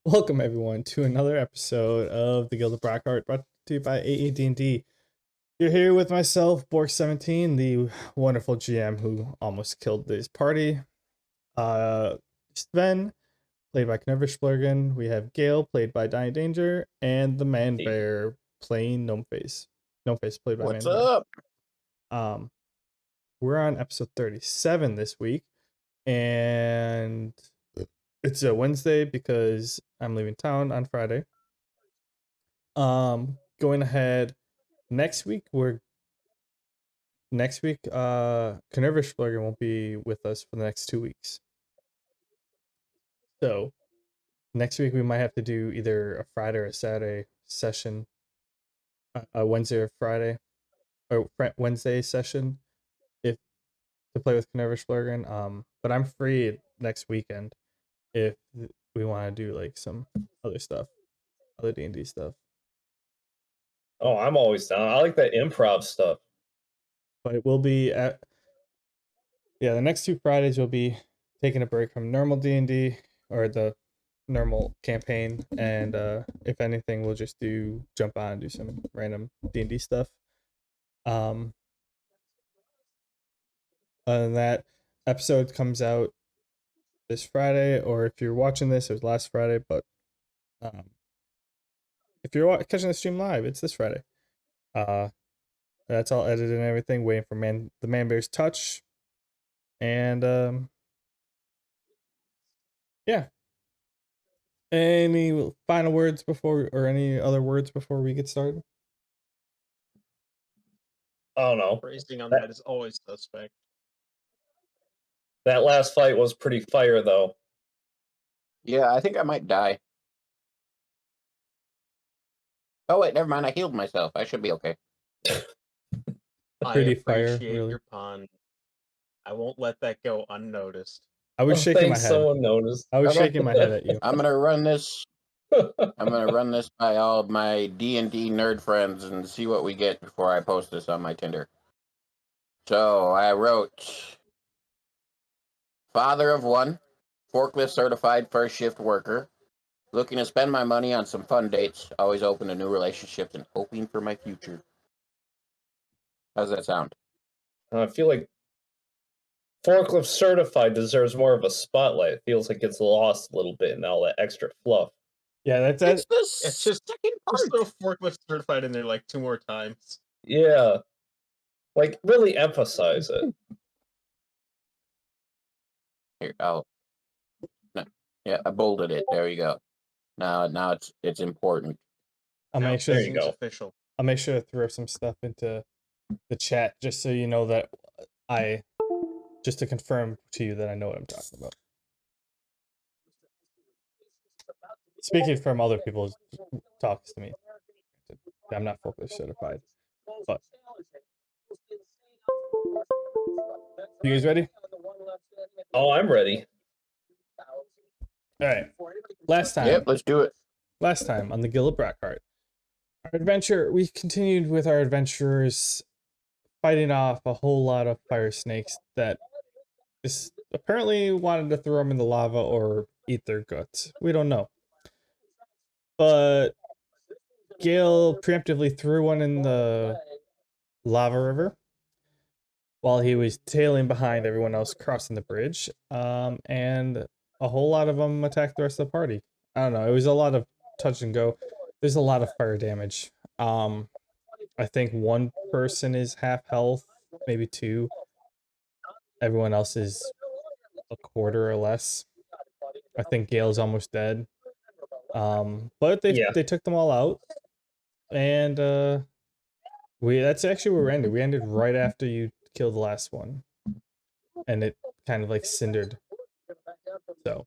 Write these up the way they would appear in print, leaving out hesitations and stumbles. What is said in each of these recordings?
Welcome everyone to another episode of the Guild of Brockheart, brought to you by AAD&D. You're here with myself, Bork17, the wonderful GM who almost killed this party. Sven, played by Knervishblurgen. We have Gale, played by Dying Danger, and the Man Bear playing Gnomeface. Gnomeface played by What's Man up? Bear. We're on episode 37 this week, and it's a Wednesday because I'm leaving town on Friday. Going ahead, next week Knervishblurgen won't be with us for the next 2 weeks. So next week we might have to do either a Friday or a Saturday session, a Wednesday or Friday, or Wednesday session, if to play with Knervishblurgen. But I'm free next weekend if we want to do like some other stuff, other D&D stuff. Oh, I'm always down. I like that improv stuff. But it will be the next 2 Fridays we'll be taking a break from normal D&D or the normal campaign, and if anything we'll just jump on and do some random D&D stuff. Other than that, episode comes out this Friday, or if you're watching this, it was last Friday, but if you're catching the stream live, it's this Friday. That's all edited and everything, waiting for the Man Bear's touch. And yeah. Any final words any other words before we get started? I don't know. Phrasing on that is always suspect. That last fight was pretty fire, though. Yeah, I think I might die. Oh, wait, never mind. I healed myself. I should be okay. Pretty fire, appreciate really. Your pun. I won't let that go unnoticed. I was shaking my head. Someone noticed. I was shaking my head at you. I'm gonna run this. I'm gonna run this by all of my D&D nerd friends and see what we get before I post this on my Tinder. So I wrote, father of one, forklift certified first shift worker, looking to spend my money on some fun dates, always open to new relationships and hoping for my future. How's that sound? I feel like forklift certified deserves more of a spotlight. It feels like it's lost a little bit in all that extra fluff. Yeah, that's it. It's just throw forklift certified in there like 2 more times. Yeah. Like, really emphasize it. Here, I bolded it. There you go. Now it's important. I'll make sure. There you go. Official. I'll make sure to throw some stuff into the chat just so you know that just to confirm to you that I know what I'm talking about. Speaking from other people's talks to me, I'm not forklift certified, but you guys ready? Oh, I'm ready. All right. Last time. Yep, let's do it. Last time on the Guild of Brockheart, we continued with our adventurers fighting off a whole lot of fire snakes that just apparently wanted to throw them in the lava or eat their guts. We don't know. But Gale preemptively threw one in the lava river while he was tailing behind everyone else crossing the bridge. And a whole lot of them attacked the rest of the party. I don't know. It was a lot of touch and go. There's a lot of fire damage. I think one person is half health, maybe 2. Everyone else is a quarter or less. I think Gale's almost dead. But they took them all out, and that's actually where we ended. We ended right after you killed the last one, and it kind of like cindered. So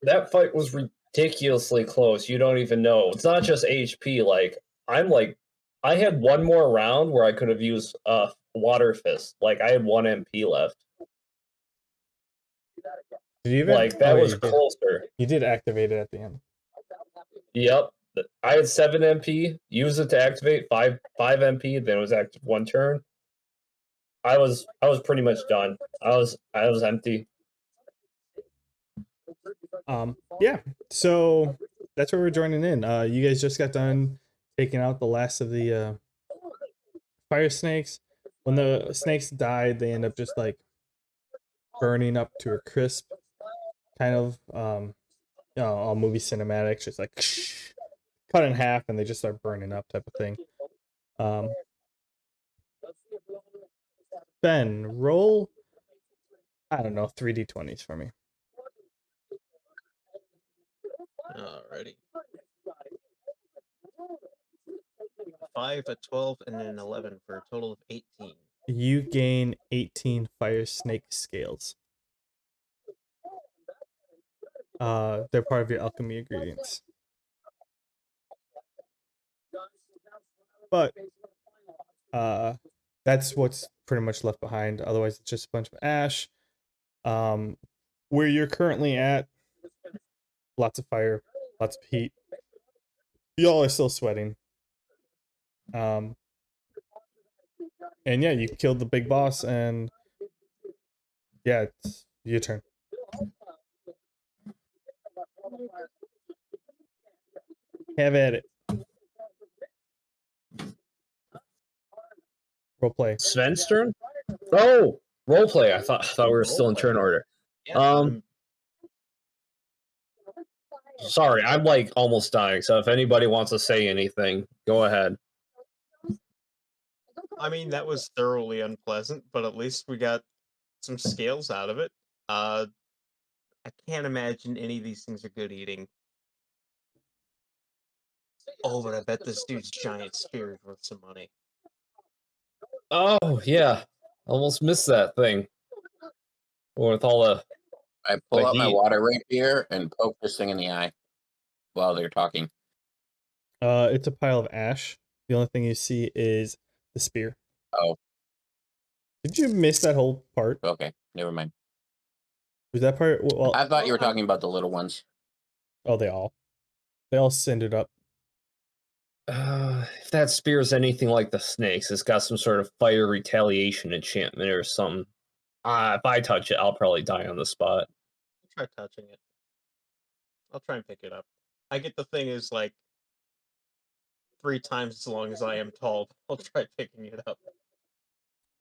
that fight was ridiculously close. You don't even know. It's not just HP. I had one more round where I could have used water fist. Like, I had 1 MP left. That was closer. You did activate it at the end. Yep. I had 7 MP, used it to activate 5 MP, then it was active 1 turn. I was pretty much done. I was empty. Yeah, so that's where we're joining in. You guys just got done taking out the last of the fire snakes. When the snakes died, they end up just like burning up to a crisp, kind of all movie cinematics, just like cut in half and they just start burning up type of thing. Ben, roll, I don't know, 3d20s for me. Alrighty. 5, a 12, and an 11 for a total of 18. You gain 18 fire snake scales. They're part of your alchemy ingredients. But that's what's pretty much left behind. Otherwise, it's just a bunch of ash. Where you're currently at, lots of fire, lots of heat. Y'all are still sweating. And yeah, you killed the big boss, and yeah, it's your turn. Have at it. Role play. Sven's turn? Oh, role play. I thought we were still in turn order. Yeah, Sorry, I'm like almost dying, so if anybody wants to say anything, go ahead. I mean, that was thoroughly unpleasant, but at least we got some scales out of it. I can't imagine any of these things are good eating. Oh, but I bet this dude's giant spear is worth some money. Oh, yeah. Almost missed that thing. With all the... I pull out my heat. water rapier and poke this thing in the eye while they're talking. It's a pile of ash. The only thing you see is the spear. Oh. Did you miss that whole part? Okay, never mind. Was that part? Well, I thought you were talking about the little ones. oh, they all sended up. If that spear is anything like the snakes, it's got some sort of fire retaliation enchantment or something. If I touch it, I'll probably die on the spot. I'll try touching it. I'll try and pick it up. I get the thing is like 3 times as long as I am tall. I'll try picking it up.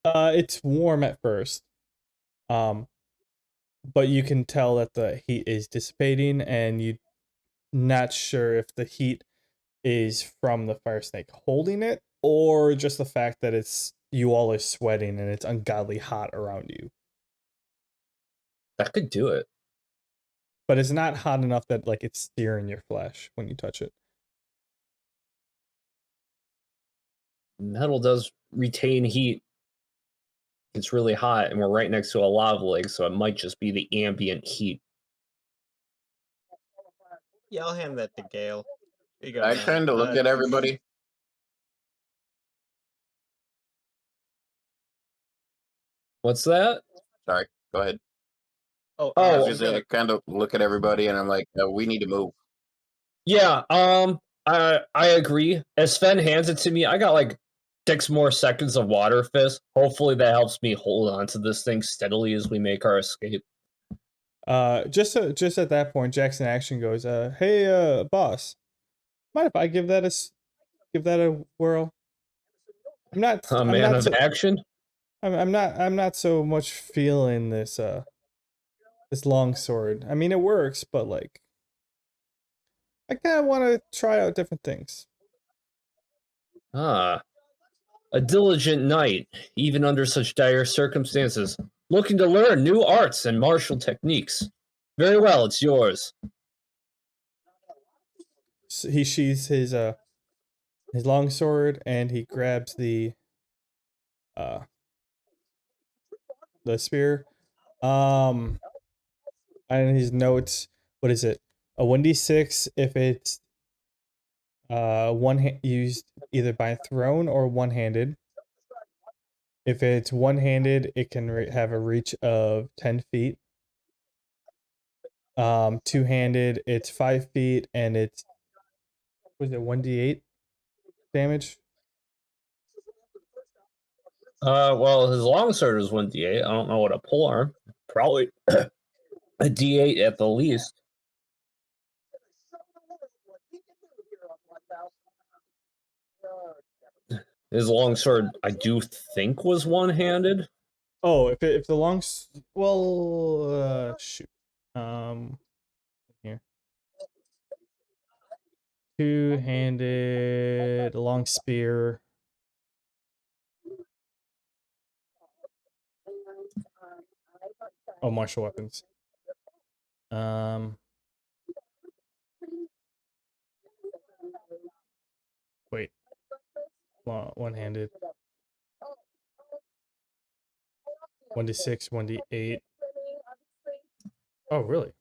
It's warm at first. But you can tell that the heat is dissipating, and you're not sure if the heat is from the fire snake holding it, or just the fact that it's you all are sweating and it's ungodly hot around you. That could do it. But it's not hot enough that like it's searing your flesh when you touch it. Metal does retain heat. It's really hot, and we're right next to a lava lake, so it might just be the ambient heat. Yeah, I'll hand that to Gale. You go, I man. tend to look at everybody. What's that? Sorry, go ahead. Oh, Oh, I yeah, was just I kind of look at everybody and I'm like, we need to move. Yeah, I agree. As Sven hands it to me, I got like 6 more seconds of water fist. Hopefully that helps me hold on to this thing steadily as we make our escape. Just at that point, Jackson Action goes, hey, boss, mind if I give that a whirl? I'm not A man of action? I'm not so much feeling this this long sword. I mean, it works, but like I kind of want to try out different things. Ah, a diligent knight, even under such dire circumstances, looking to learn new arts and martial techniques. Very well, it's yours. So he sheathes his long sword and he grabs the spear. And his notes, what is it? A 1d6 if it's used either by thrown or one-handed. If it's one-handed, it can have a reach of 10 feet. Two-handed, it's 5 feet, and it's, was it 1d8 damage? Well, his longsword is 1d8. I don't know what a polearm. Probably a d8 at the least. His longsword, I do think, was one-handed. Oh, if the shoot. Here. Two-handed long spear. Oh, martial weapons. Wait. One-handed. 1d6, 1d8. Oh, really?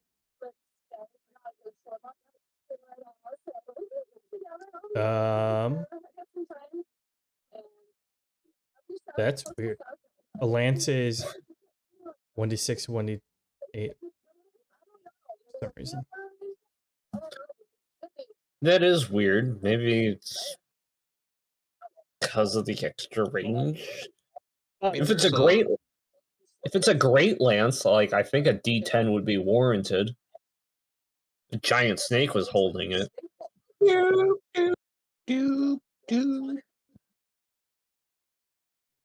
That's weird. A lance is 1d6, 1d8. For some reason. That is weird. Maybe it's because of the extra range. Maybe If it's a great lance, like I think a D10 would be warranted. A giant snake was holding it.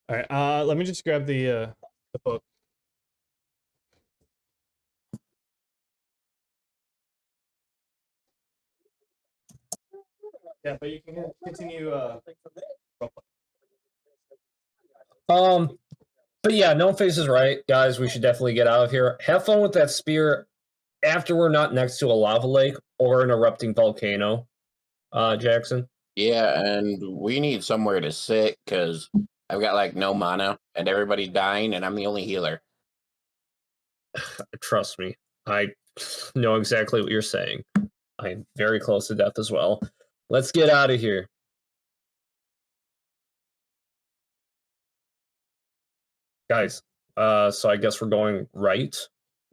All right. Let me just grab the book. Yeah, but you can continue. But yeah, No Face is right, guys. We should definitely get out of here. Have fun with that spear after we're not next to a lava lake or an erupting volcano, Jackson. Yeah, and we need somewhere to sit because I've got like no mana and everybody's dying, and I'm the only healer. Trust me, I know exactly what you're saying. I'm very close to death as well. Let's get out of here. Guys, so I guess we're going right.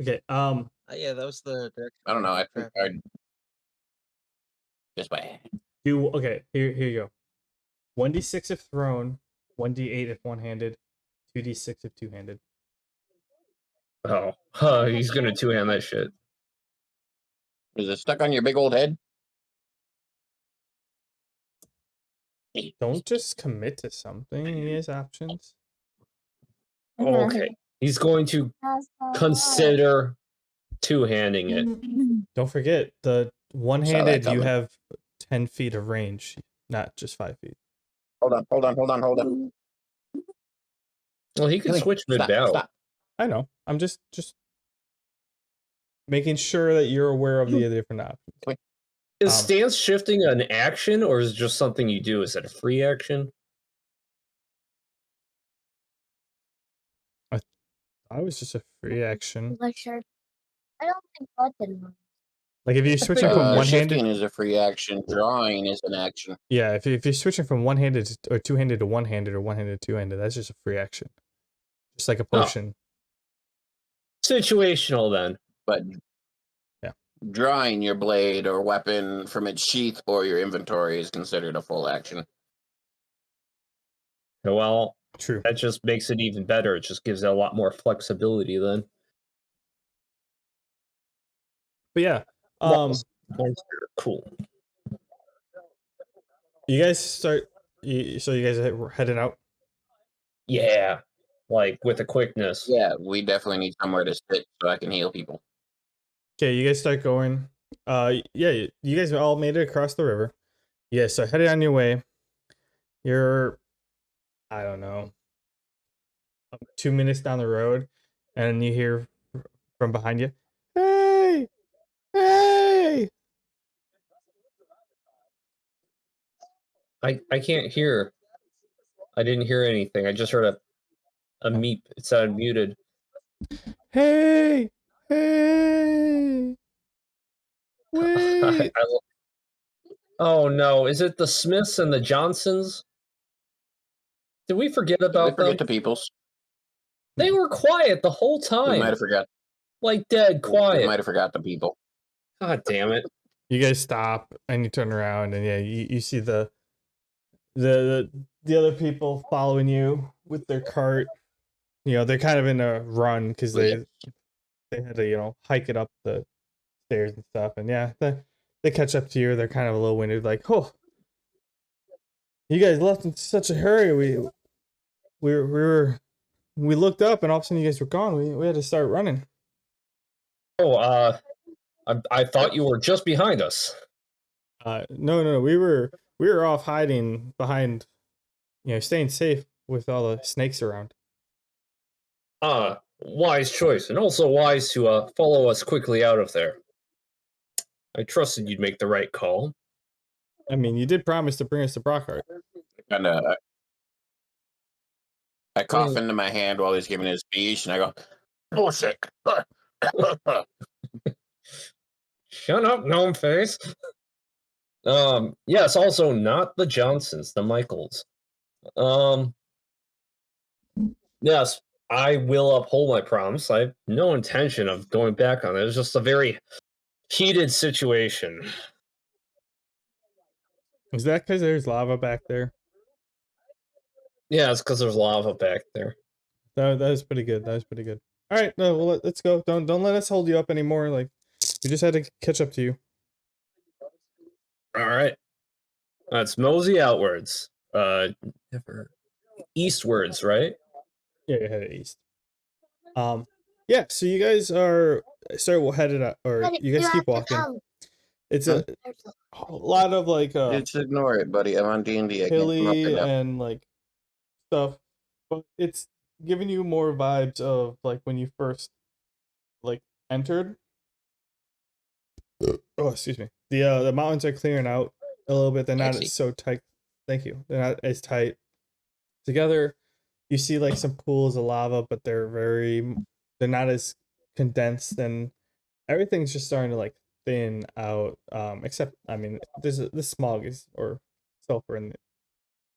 Okay. Yeah, that was the direction. I don't know. I think traffic. I'd just by Okay. Here you go. 1d6 if thrown, 1d8 if one-handed, 2d6 if two-handed. Oh, he's gonna two-hand that shit. Is it stuck on your big old head? Don't just commit to something. He has options. Okay, he's going to consider two-handing it. Don't forget, the Saw one-handed that you coming. have 10 feet of range, not just 5 feet. Hold on. Well, he can Really? switch Stop, mid-bout. stop. I know. I'm just making sure that you're aware of the different options. Is stance shifting an action, or is it just something you do? Is it a free action? I was just a free action. I don't think button. Like if you're switching from one-handed, Shifting is a free action. Drawing is an action. yeah. If you're switching from one-handed or two-handed to one-handed or one-handed to two-handed, that's just a free action, just like a potion. Situational, then. But yeah, drawing your blade or weapon from its sheath or your inventory is considered a full action. Well, true. That just makes it even better. It just gives it a lot more flexibility then. But yeah, cool. You guys start. So you guys are heading out. Yeah, like with a quickness. Yeah, we definitely need somewhere to sit so I can heal people. Okay, you guys start going. Yeah, you guys all made it across the river. Yeah, so headed on your way. You're, I don't know, 2 minutes down the road, and you hear from behind you, "Hey, hey!" I can't hear. I didn't hear anything. I just heard a meep. It sounded muted. Hey, hey! Wait! Oh no! Is it the Smiths and the Johnsons? Did we forget about them? Forget the peoples. They were quiet the whole We time. might have forgot. Like dead quiet. We might have forgot the people. God damn it! You guys stop and you turn around, and yeah, you see the other people following you with their cart. You know, they're kind of in a run because they had to hike it up the stairs and stuff. And yeah, they catch up to you. They're kind of a little winded, like, oh, You guys left in such a hurry. We looked up and all of a sudden you guys were gone. We had to start running. Oh, I thought you were just behind us. No. We were off hiding behind, staying safe with all the snakes around. Wise choice, and also wise to follow us quickly out of there. I trusted you'd make the right call. I mean, you did promise to bring us to Brockheart. And I cough into my hand while he's giving his speech, and I go, bullshit. Shut up, gnome face. Yes, also not the Johnsons, the Michaels. Yes, I will uphold my promise. I have no intention of going back on it. It's just a very heated situation. Is that because there's lava back there? Yeah, it's because there's lava back there. That was pretty good. That was pretty good. All right, no, well, let's go. Don't let us hold you up anymore. Like, we just had to catch up to you. All right, let's mosey outwards. Never eastwards, right? Yeah, you're headed east. Yeah. So you guys headed up, or you guys keep walking. It's a lot of like Just ignore it, buddy. I'm on D&D. I can't come up hilly enough. and like stuff, but it's giving you more vibes of like when you first like entered. Oh, excuse me. The mountains are clearing out a little bit. They're not so tight. Thank you. They're not as tight together. You see like some pools of lava, but they're not as condensed, and everything's just starting to like thin out. Except I mean, the smog or sulfur and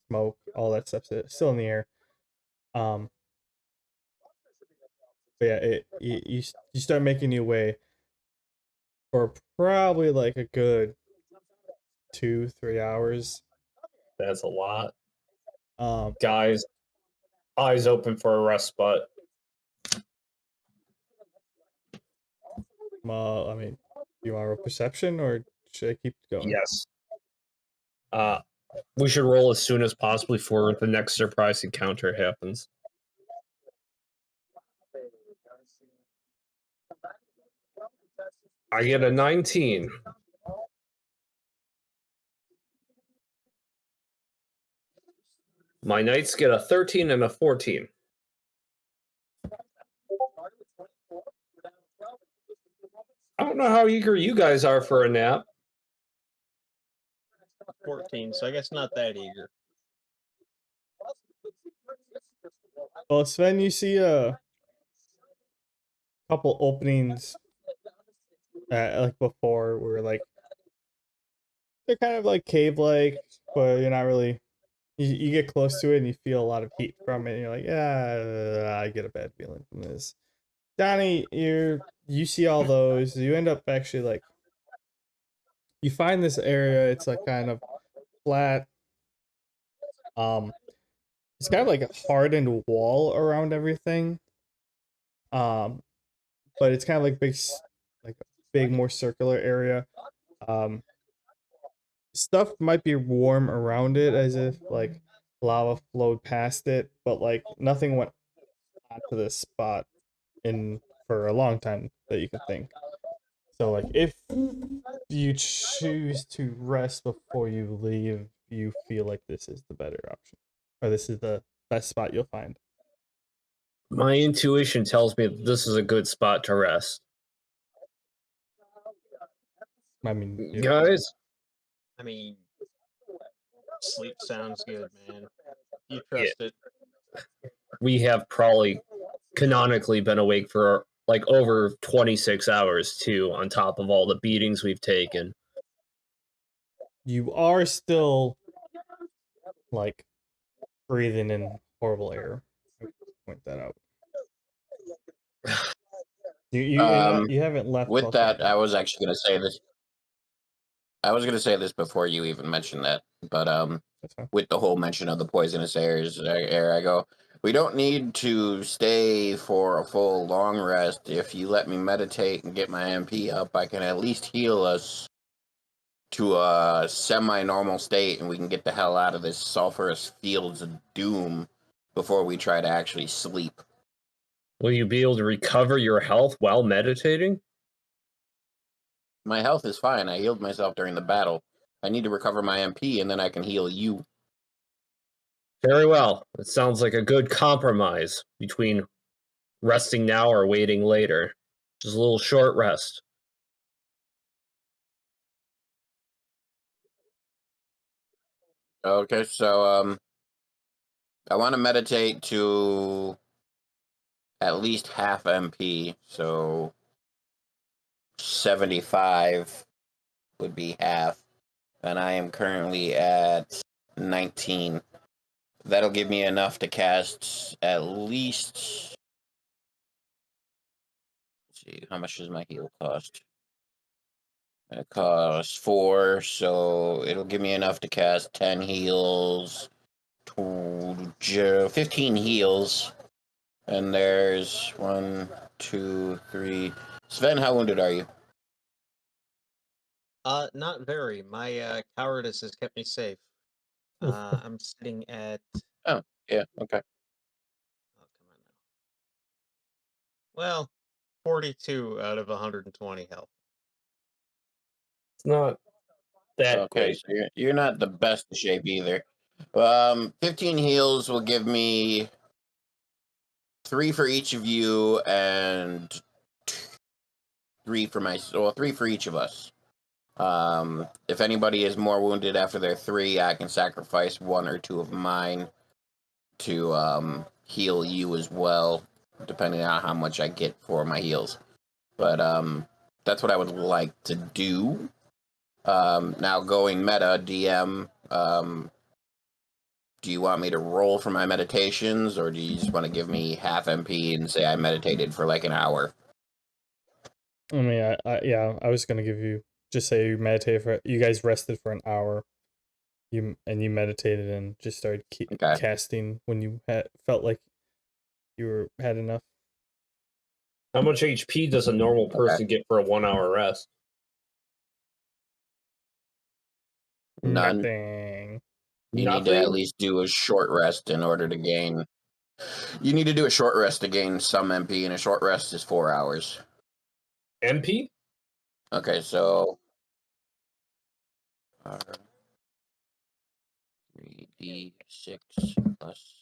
smoke, all that stuff's still in the air. But yeah, you start making your way for probably like a good 2-3 hours. That's a lot. Um, Guys, eyes open for a rest spot. I mean, do you want to roll perception or should I keep going? Yes. We should roll as soon as possible before the next surprise encounter happens. I get a 19. My knights get a 13 and a 14. I don't know how eager you guys are for a nap. 14, so I guess not that eager. Well, Sven, you see a couple openings like before where like they're kind of like cave-like, but you're not really. You get close to it and you feel a lot of heat from it. And you're like, yeah, I get a bad feeling from this. Donnie, you see all those. You end up actually like you find this area. It's like kind of flat. It's kind of like a hardened wall around everything. But it's kind of like big, more circular area. Stuff might be warm around it as if like lava flowed past it, but like nothing went onto this spot for a long time that you can think. So like if you choose to rest before you leave, you feel like this is the better option, or this is the best spot you'll find. My intuition tells me that this is a good spot to rest. I mean, Guys, I mean, sleep sounds good, man. You trust it. We have probably canonically been awake for like over 26 hours too, on top of all the beatings we've taken. you are still like breathing in horrible air. Point that out. You haven't left. With that, Volcano. I was actually going to say this. I was going to say this before you even mentioned that, but with the whole mention of the poisonous air, I go, we don't need to stay for a full long rest. If you let me meditate and get my MP up, I can at least heal us to a semi-normal state and we can get the hell out of this sulfurous fields of doom before we try to actually sleep. Will you be able to recover your health while meditating? My health is fine. I healed myself during the battle. I need to recover my MP and then I can heal you. Very well. It sounds like a good compromise between resting now or waiting later. Just a little short rest. Okay, so I want to meditate to at least half MP, so 75 would be half, and I am currently at 19. That'll give me enough to cast at least. Let's see, how much does my heal cost? It costs 4, so it'll give me enough to cast 10 heals, 15 heals, and there's 1, 2, 3. Sven, how wounded are you? Not very. My cowardice has kept me safe. I'm sitting at. Oh, yeah, okay. Oh, come on now. Well, 42 out of 120 health. It's not that Okay, great. so you're not the best of shape either. 15 heals will give me 3 for each of you and 3 for well, 3 for each of us. If anybody is more wounded after their 3, I can sacrifice 1 or 2 of mine to heal you as well, depending on how much I get for my heals. But that's what I would like to do. Now going meta, DM, do you want me to roll for my meditations, or do you just want to give me half MP and say I meditated for like an hour? I mean, I was gonna give you just say you meditated for you guys rested for an hour, you meditated and just started casting when you felt like you had enough. How much HP does a normal person get for a 1 hour rest? None. Nothing. You need to at least do a short rest in order to gain. You need to do a short rest to gain some MP, and a short rest is 4 hours. MP? Okay, so 3d6 plus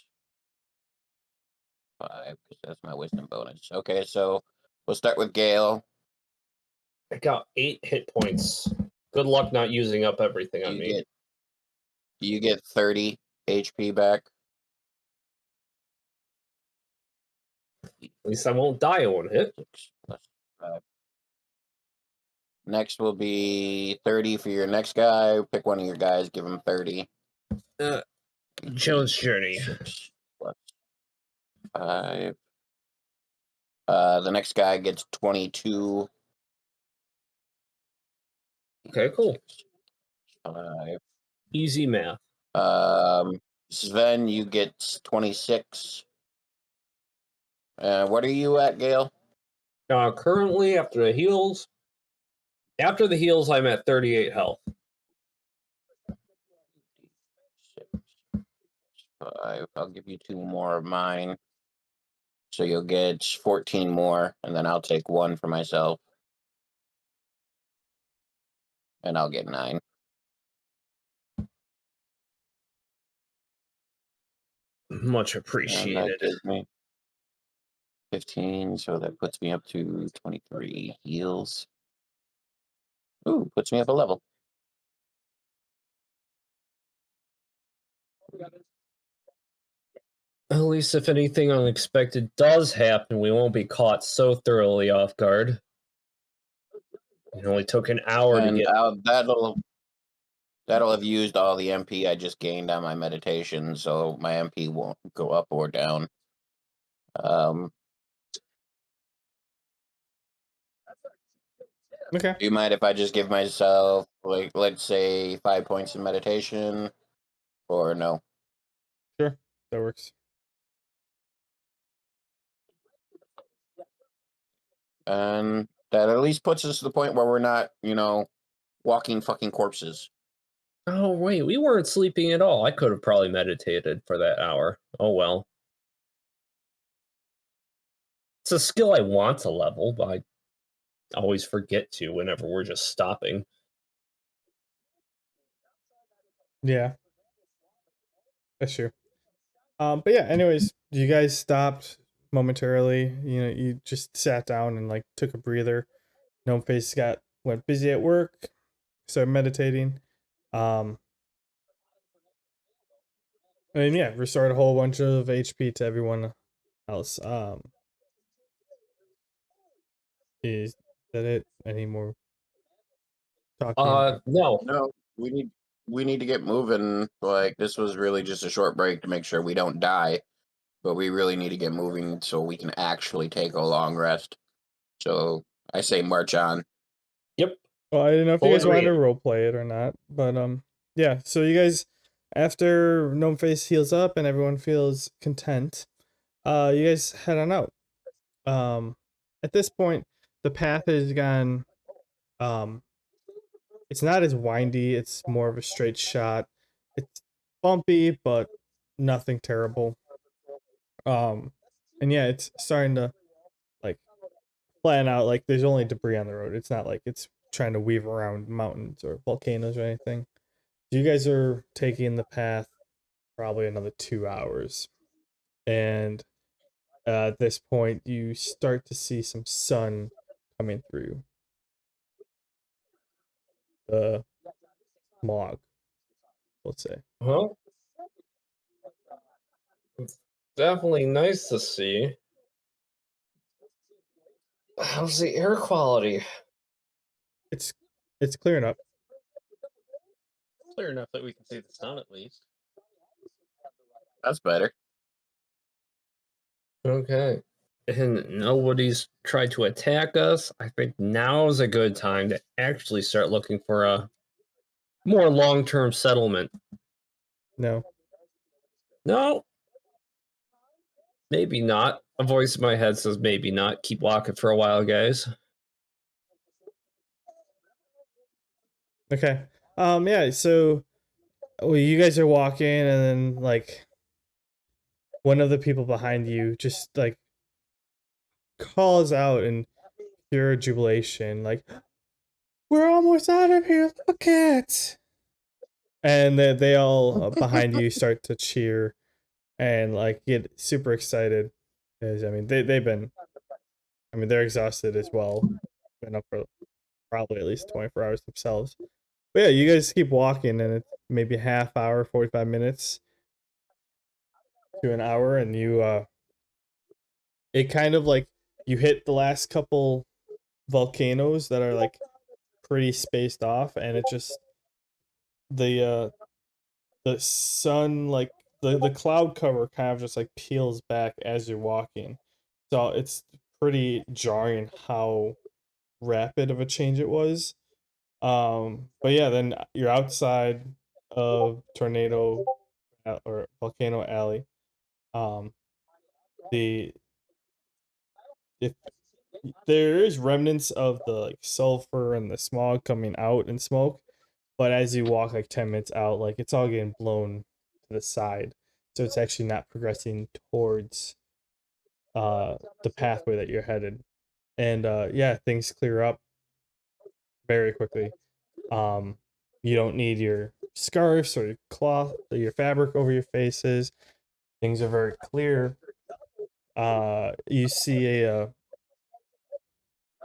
5, because that's my wisdom bonus. Okay, so we'll start with Gale. I got 8 hit points. Good luck not using up everything on me. You get 30 HP back. At least I won't die in one hit. 6 plus 5. Next will be 30 for your next guy. Pick one of your guys, give him 30. Jones Journey. 6 plus 5. The next guy gets 22. Okay, cool. 6, 5. Easy math. Sven, you get 26. What are you at, Gale? Currently, after the heals, I'm at 38 health. 6, 5. I'll give you 2 more of mine. So you'll get 14 more, and then I'll take 1 for myself. And I'll get 9. Much And appreciated. that gives me 15, so that puts me up to 23 heals. Ooh, puts me up a level. At least if anything unexpected does happen, we won't be caught so thoroughly off guard. It only took an hour to get. That'll have used all the MP I just gained on my meditation, so my MP won't go up or down. Okay. Do you mind if I just give myself, like, let's say 5 points in meditation, or no? Sure, that works. And that at least puts us to the point where we're not, walking fucking corpses. Oh, wait, we weren't sleeping at all. I could have probably meditated for that hour. Oh, well. It's a skill I want to level, but I always forget to whenever we're just stopping. Yeah, that's true. But yeah, anyways, you guys stopped momentarily. You know, you just sat down and like took a breather. Gnome Face went busy at work, started meditating. And yeah, restored a whole bunch of HP to everyone else. Is that it? Any more talking? No. No, we need to get moving. Like, this was really just a short break to make sure we don't die, but we really need to get moving so we can actually take a long rest. So I say march on. Yep. Well, I didn't know if you Fully guys wanted to agree. role play it or not, but yeah. So you guys, after Gnome Face heals up and everyone feels content, you guys head on out. At this point, the path has gone. It's not as windy. It's more of a straight shot. It's bumpy, but nothing terrible. And yeah, it's starting to like flatten out. Like there's only debris on the road. It's not like it's trying to weave around mountains or volcanoes or anything. You guys are taking the path probably another 2 hours, and at this point, you start to see some sun coming through the smog. Let's say. Well, it's definitely nice to see. How's the air quality? It's clearing up. Clear enough that we can see the sun at least. That's better. Okay. And nobody's tried to attack us. I think now is a good time to actually start looking for a more long-term settlement. No. No. Maybe not. A voice in my head says maybe not. Keep walking for a while, guys. Okay. Yeah. So, well, you guys are walking, and then like one of the people behind you just like calls out in pure jubilation, like, "We're almost out of here! Look at!" And they all behind you start to cheer and like get super excited because I mean they're exhausted as well. Been up for probably at least 24 hours themselves. But yeah, you guys keep walking, and it's maybe a half hour, 45 minutes to an hour, and it kind of like you hit the last couple volcanoes that are like pretty spaced off, and it just the sun, like the cloud cover kind of just like peels back as you're walking. So it's pretty jarring how rapid of a change it was. But yeah, then you're outside of Tornado or Volcano Alley. The if there is remnants of the like sulfur and the smog coming out and smoke, but as you walk like 10 minutes out, like it's all getting blown to the side, so it's actually not progressing towards the pathway that you're headed. And yeah, things clear up very quickly. You don't need your scarves or your cloth or your fabric over your faces. Things are very clear. You see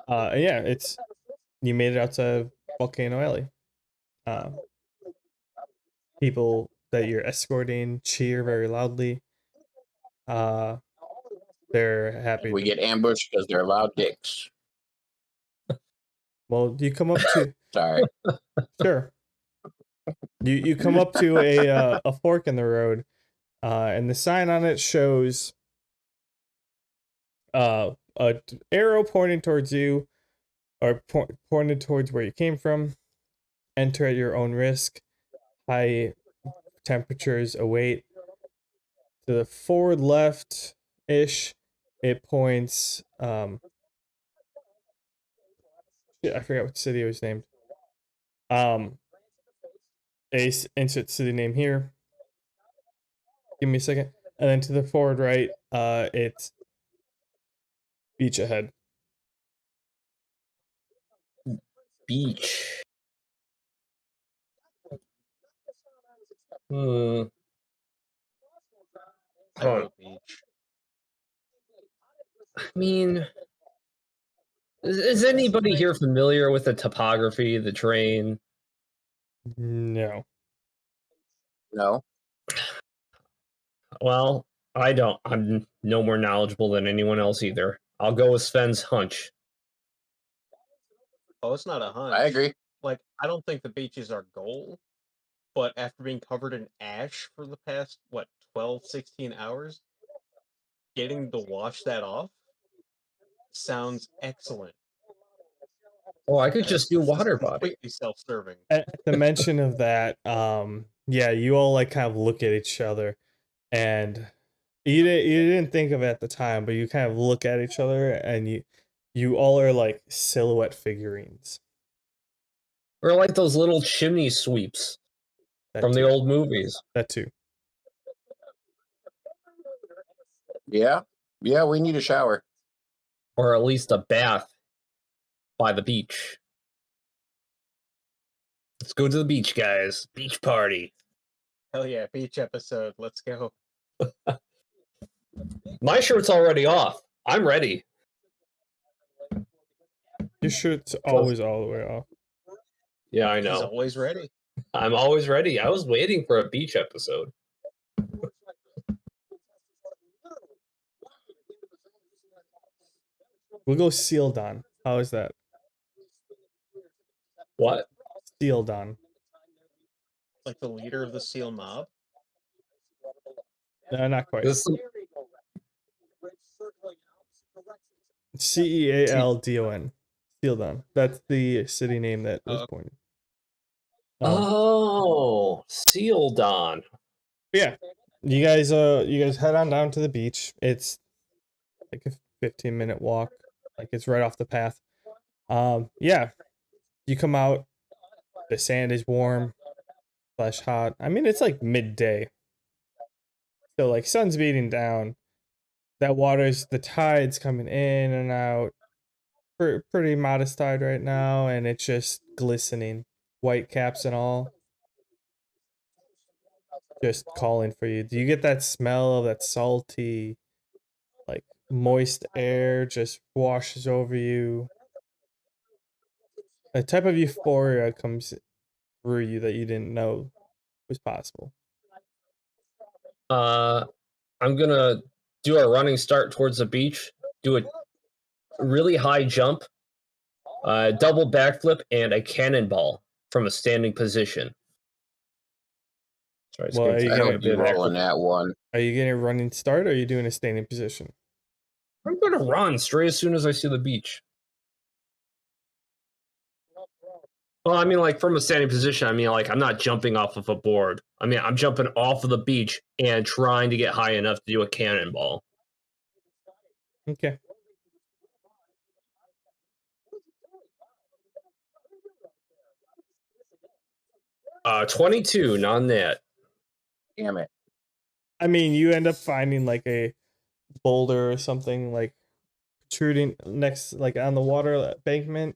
yeah, it's you made it out to Volcano Alley. People that you're escorting cheer very loudly. They're happy. We get ambushed because they're loud dicks. Well, you come up to Sorry. sure. You come up to a fork in the road, and the sign on it shows a arrow pointing towards you, or pointed towards where you came from. Enter at your own risk. High temperatures await. To the forward left ish, it points. I forgot what city it was named. Ace, insert city name here. Give me a second. And then to the forward right, it's beach ahead. Beach. Hmm. I wrote beach. I mean, is anybody here familiar with the topography, the terrain? No. No. Well, I don't. I'm no more knowledgeable than anyone else either. I'll go with Sven's hunch. Oh, it's not a hunch. I agree. Like, I don't think the beach is our goal, but after being covered in ash for the past, 12, 16 hours, getting to wash that off sounds excellent. Oh, I could just do water body. Completely self-serving. At the mention of that, yeah, you all like kind of look at each other, and you didn't think of it at the time, but you kind of look at each other, and you all are like silhouette figurines. We're like those little chimney sweeps from the old movies. That too. Yeah. Yeah, we need a shower. Or at least a bath by the beach. Let's go to the beach, guys. Beach party. Hell yeah, beach episode. Let's go. My shirt's already off. I'm ready. Your shirt's always all the way off. Yeah, I He's know. always ready. I'm always ready. I was waiting for a beach episode. We'll go sealed on. How is that? What? Sealed on. Like the leader of the SEAL mob? No, not quite. This Cealdon. Sealed on. That's the city name that was pointed. Oh, sealed on. Yeah. You guys head on down to the beach. It's like a 15-minute walk. Like it's right off the path. Yeah. You come out, the sand is warm / hot. I mean, it's like midday. So like sun's beating down. That the tide's coming in and out. Pretty modest tide right now, and it's just glistening. White caps and all. Just calling for you. Do you get that smell of that salty, like moist air just washes over you? A type of euphoria comes through you that you didn't know was possible. I'm gonna do a running start towards the beach, do a really high jump, double backflip, and a cannonball from a standing position. Sorry, Well, I hope you roll on that one. Are you getting a running start, or are you doing a standing position? I'm gonna run straight as soon as I see the beach. Well, I mean, like from a standing position, I mean, like I'm not jumping off of a board. I mean, I'm jumping off of the beach and trying to get high enough to do a cannonball. Okay. Uh, 22, non-net. Damn it. I mean, you end up finding like a boulder or something like protruding next, like on the water embankment,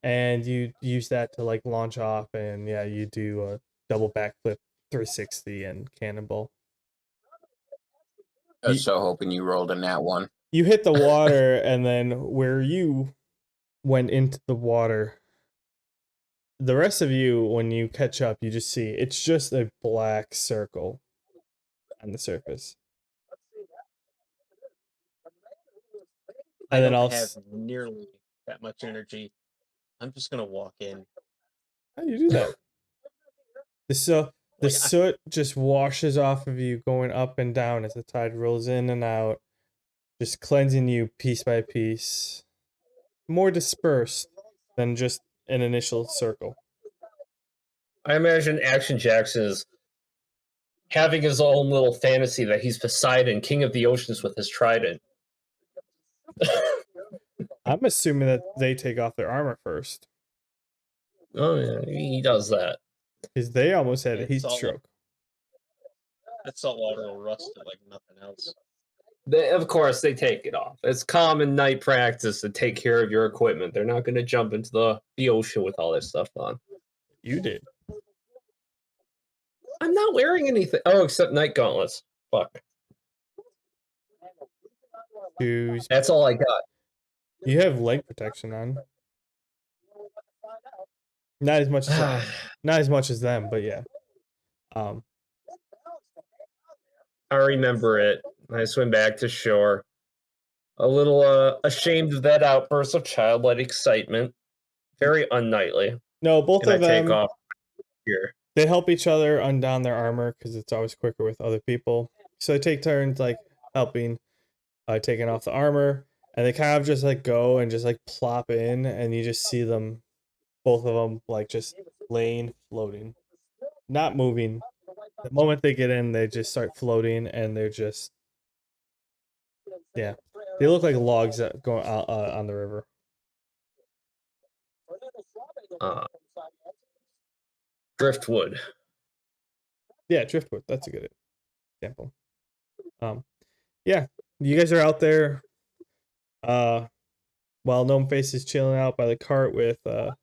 and you use that to like launch off, and yeah, you do a double backflip 360 and cannonball. I was so hoping you rolled in that one. You hit the water, and then where you went into the water, the rest of you, when you catch up, you just see it's just a black circle on the surface. I And then don't have nearly that much energy. I'm just gonna walk in. How do you do that? The soot just washes off of you, going up and down as the tide rolls in and out, just cleansing you piece by piece. More dispersed than just an initial circle. I imagine Action Jackson is having his own little fantasy that he's Poseidon, king of the oceans, with his trident. I'm assuming that they take off their armor first. Oh yeah, he does that. Because they almost had a It's heat salt stroke. That salt water will rust it like nothing else. Of course, they take it off. It's common night practice to take care of your equipment. They're not going to jump into the ocean with all this stuff on. You did. I'm not wearing anything. Oh, except night gauntlets. Fuck. Shoes. That's all I got. You have leg protection on. Not as much as not as much as them, but yeah. I remember it. I swim back to shore. A little ashamed of that outburst of childlike excitement. Very unknightly. No, both And of I take them. off here. They help each other undown their armor because it's always quicker with other people. So they take turns like helping, taking off the armor, and they kind of just like go and just like plop in, and you just see them, both of them, like just laying, floating, not moving. The moment they get in, they just start floating, and they're just, yeah, they look like logs that go out on the river. Driftwood. Yeah, driftwood. That's a good example. Yeah, you guys are out there. While Gnome Face is chilling out by the cart with No,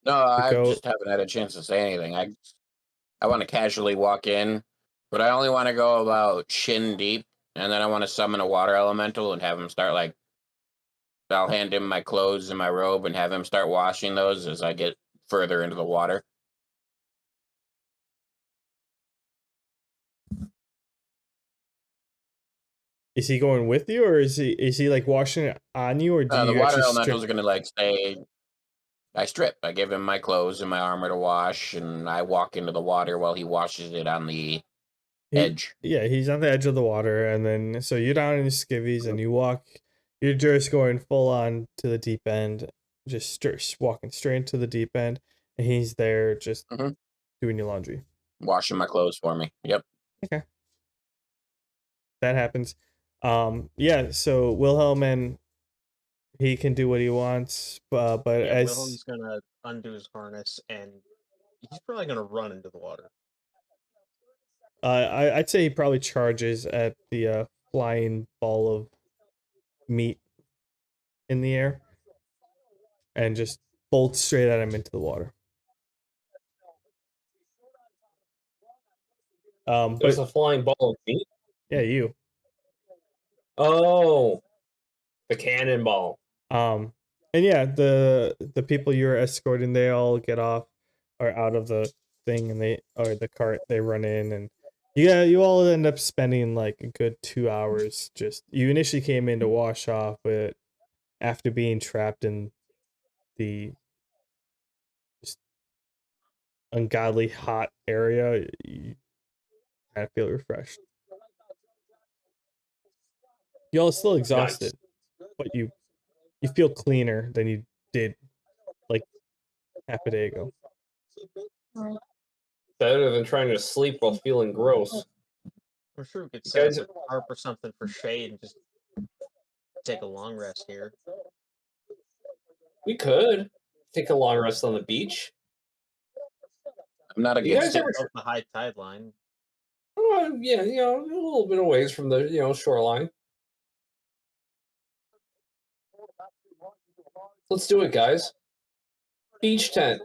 I goat. just haven't had a chance to say anything. I want to casually walk in, but I only want to go about shin deep, and then I want to summon a water elemental and have him start like. I'll hand him my clothes and my robe and have him start washing those as I get further into the water. Is he going with you, or is he like washing it on you, or do The you water actually elementals are gonna like stay. I strip. I give him my clothes and my armor to wash, and I walk into the water while he washes it on the edge. Yeah, he's on the edge of the water, and then so you're down in your skivvies, and you walk. You're just going full on to the deep end, just walking straight into the deep end, and he's there just doing your laundry, washing my clothes for me. Yep. Okay. That happens. Yeah. So Wilhelm, he can do what he wants, but Yeah, as Wilhelm's gonna undo his harness and he's probably gonna run into the water. I'd say he probably charges at the flying ball of meat in the air and just bolts straight at him into the water. There's a flying ball of meat? Yeah, you. Oh, the cannonball. And yeah, the people you're escorting, they all get off or out of the thing, and the cart, they run in, and you all end up spending like a good 2 hours. Just you initially came in to wash off, but after being trapped in the just ungodly hot area, you kind of feel refreshed. You all still exhausted, but you feel cleaner than you did like half a day ago. Better than trying to sleep while feeling gross. I'm sure we could set up a tarp or something for shade and just take a long rest here. We could take a long rest on the beach. I'm not against it. The high tide line. Yeah, a little bit of ways from the shoreline. Let's do it, guys. Beach tent.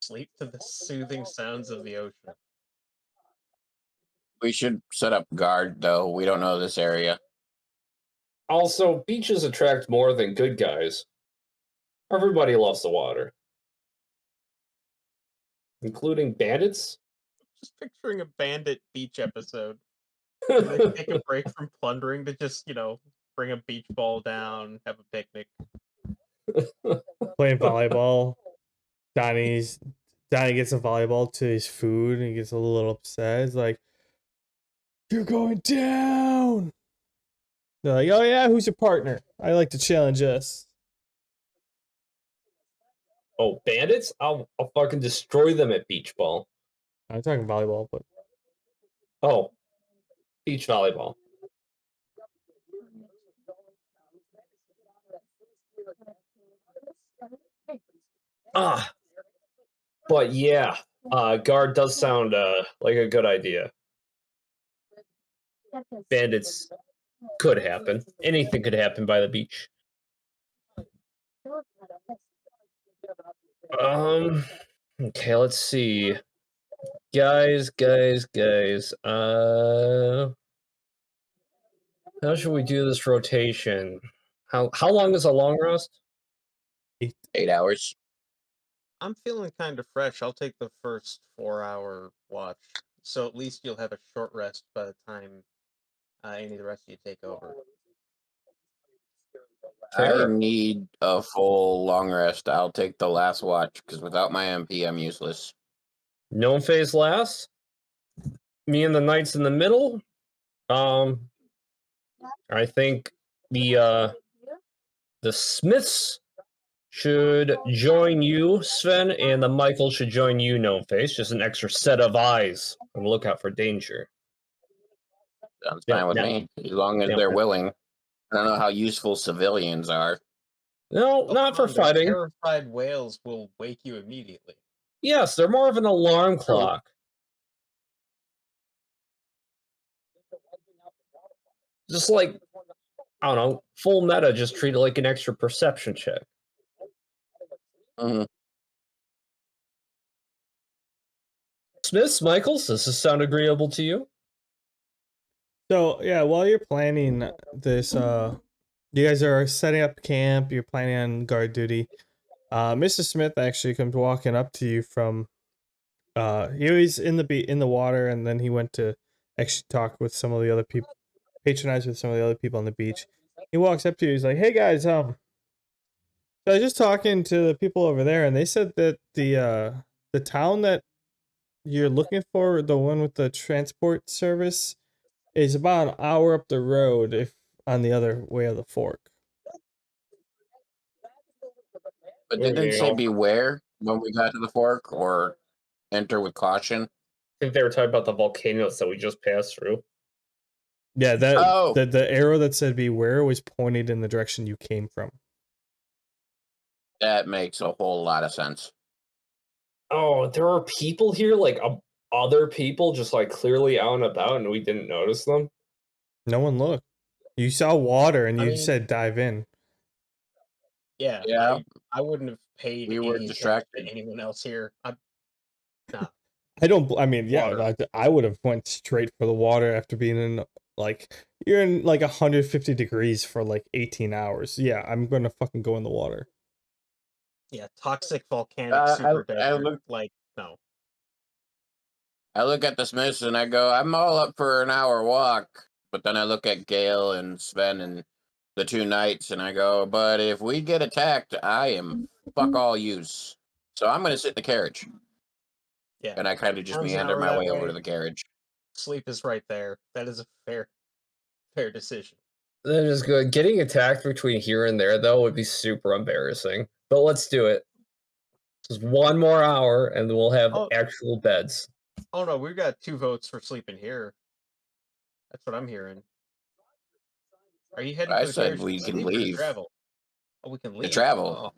Sleep to the soothing sounds of the ocean. We should set up guard, though. We don't know this area. Also, beaches attract more than good guys. Everybody loves the water. Including bandits? Just picturing a bandit beach episode. They take a break from plundering to just, bring a beach ball down, have a picnic. Playing volleyball. Donnie gets a volleyball to his food and he gets a little upset. He's like, "You're going down." They're like, "Oh yeah, who's your partner? I like to challenge us." Oh, bandits? I'll fucking destroy them at beach ball. I'm talking volleyball, but oh, beach volleyball. But yeah, guard does sound like a good idea. Bandits could happen. Anything could happen by the beach. Okay, let's see. Guys. How should we do this rotation? How long is a long rest? 8 hours. I'm feeling kind of fresh. I'll take the first 4-hour watch, so at least you'll have a short rest by the time any of the rest of you take over. I Fair. need a full long rest. I'll take the last watch because without my MP, I'm useless. Gnome phase last. Me and the knights in the middle. I think the Smiths should join you, Sven, and the Michael should join you, Gnome Face. Just an extra set of eyes on the lookout for danger. Sounds fine with me, as long as they're willing. I don't know how useful civilians are. No, not for fighting. Terrified whales will wake you immediately. Yes, they're more of an alarm clock. Just like, I don't know, full meta, just treat it like an extra perception check. Smiths, Michaels, does this sound agreeable to you? So yeah, while you're planning this, you guys are setting up camp. You're planning on guard duty. Mr. Smith actually comes walking up to you from. He was in the water, and then he went to actually talk with some of the other people, patronize with some of the other people on the beach. He walks up to you. He's like, "Hey guys, so I was just talking to the people over there, and they said that the town that you're looking for, the one with the transport service, is about an hour up the road, if on the other way of the fork." But didn't it say beware when we got to the fork, or enter with caution? I think they were talking about the volcanoes that we just passed through. Yeah, the arrow that said beware was pointed in the direction you came from. That makes a whole lot of sense. Oh, there are people here, like other people, just like clearly out and about, and we didn't notice them. No one looked. You saw water, and you said dive in. Yeah. I wouldn't have paid. We were distracted. To anyone else here. Nah. I don't. I mean, yeah, I would have went straight for the water after being in you're in 150 degrees for 18 hours. Yeah, I'm gonna fucking go in the water. Yeah, toxic volcanic super desert. No. I look at the Smiths and I go, I'm all up for an hour walk. But then I look at Gale and Sven and the two knights and I go, but if we get attacked, I am fuck all use. So I'm gonna sit in the carriage. Yeah. And I kind of just meander my way over to the carriage. Sleep is right there. That is a fair decision. That is good. Getting attacked between here and there, though, would be super embarrassing. But let's do it. Just one more hour, and we'll have actual beds. Oh no, we've got 2 votes for sleeping here. That's what I'm hearing. Are you heading? I said we can leave. Travel. Oh, we can leave. To travel,